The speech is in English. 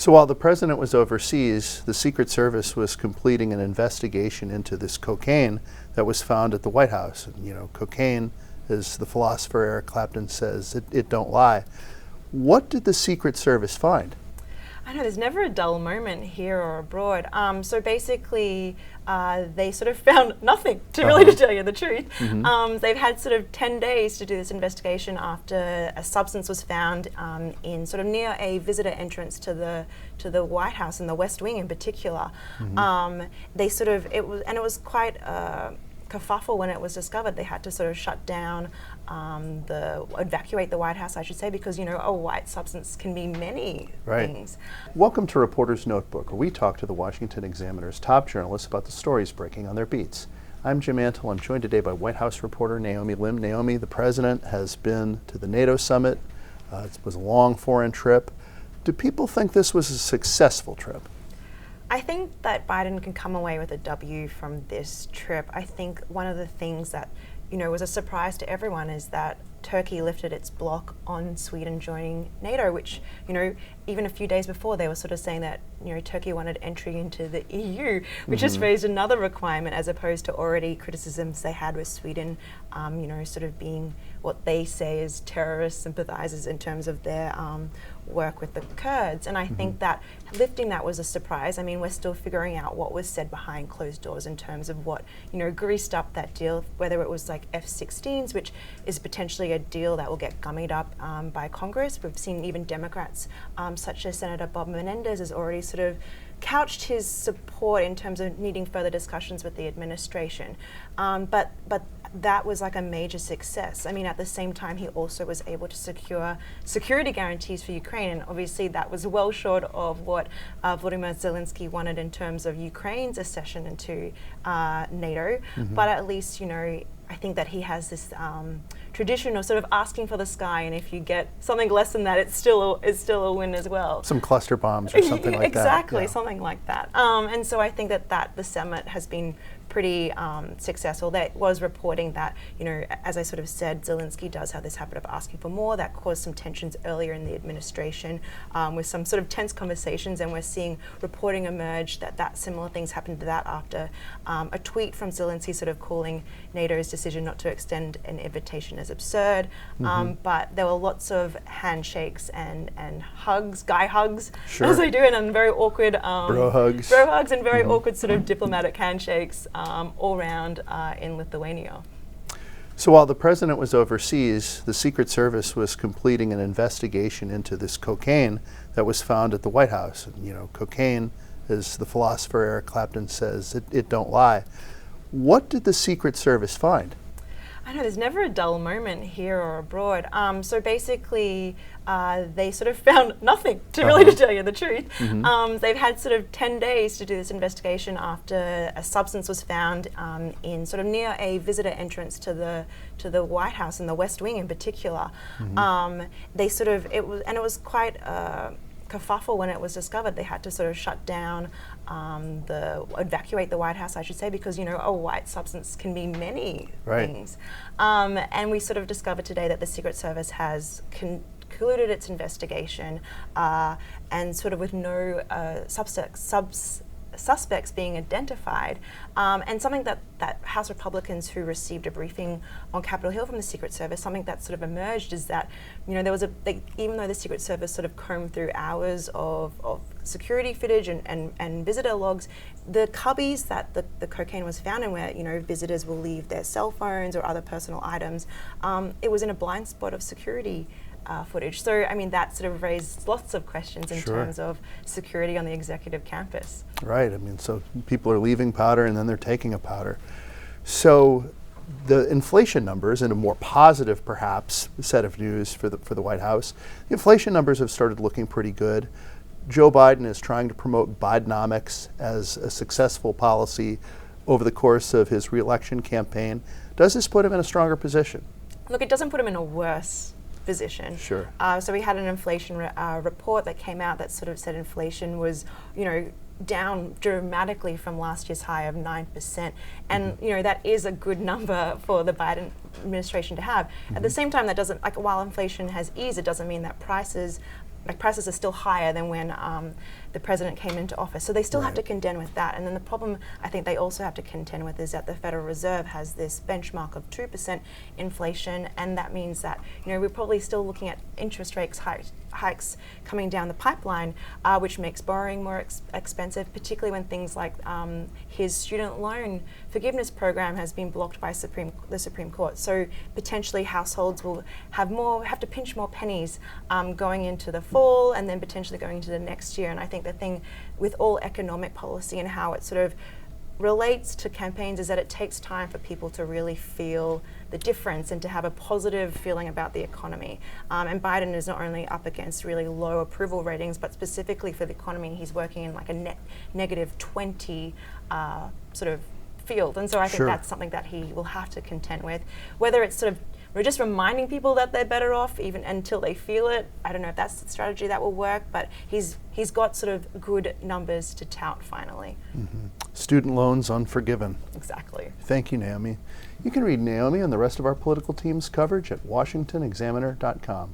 So while the president was overseas, the Secret Service was completing an investigation into this cocaine that was found at the White House. And, cocaine, as the philosopher Eric Clapton says, it don't lie. What did the Secret Service find? I know, there's never a dull moment here or abroad. So basically, they sort of found nothing, to tell you the truth. They've had sort of 10 days to do this investigation after a substance was found in sort of near a visitor entrance to the White House and the West Wing in particular. It was quite kerfuffle when it was discovered. They had to sort of shut down, evacuate the White House, I should say, because a white substance can be many things. Welcome to Reporter's Notebook, where we talk to the Washington Examiner's top journalists about the stories breaking on their beats. I'm Jim Antle. I'm joined today by White House reporter Naomi Lim. Naomi, the president has been to the NATO summit. It was a long foreign trip. Do people think this was a successful trip? I think that Biden can come away with a W from this trip. I think one of the things that was a surprise to everyone is that Turkey lifted its block on Sweden joining NATO, which, even a few days before they were sort of saying that, Turkey wanted entry into the EU, which just raised another requirement as opposed to already criticisms they had with Sweden, sort of being what they say is terrorist sympathizers in terms of their work with the Kurds. And I think that lifting that was a surprise. I mean, we're still figuring out what was said behind closed doors in terms of what, greased up that deal, whether it was like F-16s, which is potentially a deal that will get gummied up by Congress. We've seen even Democrats, such as Senator Bob Menendez, has already sort of couched his support in terms of needing further discussions with the administration. But that was like a major success. I mean, at the same time, he also was able to secure security guarantees for Ukraine, and obviously that was well short of what Volodymyr Zelensky wanted in terms of Ukraine's accession into NATO. But at least, I think that he has this tradition of sort of asking for the sky, and if you get something less than that, it's still a win as well. Some cluster bombs or something like that. Exactly, something like that. And so I think that the summit has been pretty successful. There was reporting that, as I sort of said, Zelensky does have this habit of asking for more. That caused some tensions earlier in the administration with some sort of tense conversations, and we're seeing reporting emerge that similar things happened to that after a tweet from Zelensky sort of calling NATO's decision not to extend an invitation as absurd. But there were lots of handshakes and hugs, guy hugs, as they do, and very awkward bro hugs and very awkward sort of diplomatic handshakes all around in Lithuania. So while the president was overseas, the Secret Service was completing an investigation into this cocaine that was found at the White House. And, cocaine, as the philosopher Eric Clapton says, it don't lie. What did the Secret Service find? I know, there's never a dull moment here or abroad. So basically, they sort of found nothing, to tell you the truth. They've had sort of 10 days to do this investigation after a substance was found in sort of near a visitor entrance to the White House and the West Wing in particular. It was quite kerfuffle when it was discovered. They had to sort of shut down, evacuate the White House, I should say, because a white substance can be many things. And we sort of discovered today that the Secret Service has concluded its investigation, and sort of with no suspects being identified, and something that House Republicans who received a briefing on Capitol Hill from the Secret Service, something that sort of emerged is that there was even though the Secret Service sort of combed through hours of security footage and visitor logs, the cubbies that the cocaine was found in, where visitors will leave their cell phones or other personal items, it was in a blind spot of security footage. So, I mean, that sort of raised lots of questions in terms of security on the executive campus. Right. I mean, so people are leaving powder and then they're taking a powder. So the inflation numbers, in a more positive, perhaps, set of news for the White House, the inflation numbers have started looking pretty good. Joe Biden is trying to promote Bidenomics as a successful policy over the course of his re-election campaign. Does this put him in a stronger position? Look, it doesn't put him in a worse position. Sure. So we had an inflation report that came out that sort of said inflation was, down dramatically from last year's high of 9%. And, that is a good number for the Biden administration to have. At the same time, that doesn't, while inflation has eased, it doesn't mean that prices prices are still higher than when the president came into office. So they still have to contend with that. And then the problem I think they also have to contend with is that the Federal Reserve has this benchmark of 2% inflation, and that means that we're probably still looking at interest rates hikes coming down the pipeline, which makes borrowing more expensive, particularly when things like his student loan forgiveness program has been blocked by the Supreme Court. So potentially households will have to pinch more pennies going into the fall and then potentially going into the next year. And I think the thing with all economic policy and how it sort of relates to campaigns is that it takes time for people to really feel the difference and to have a positive feeling about the economy. And Biden is not only up against really low approval ratings, but specifically for the economy, he's working in like a negative 20 sort of field. And so I think that's something that he will have to contend with. Whether it's sort of we're just reminding people that they're better off even until they feel it. I don't know if that's the strategy that will work, but he's got sort of good numbers to tout finally. Student loans unforgiven. Exactly. Thank you, Naomi. You can read Naomi and the rest of our political team's coverage at washingtonexaminer.com.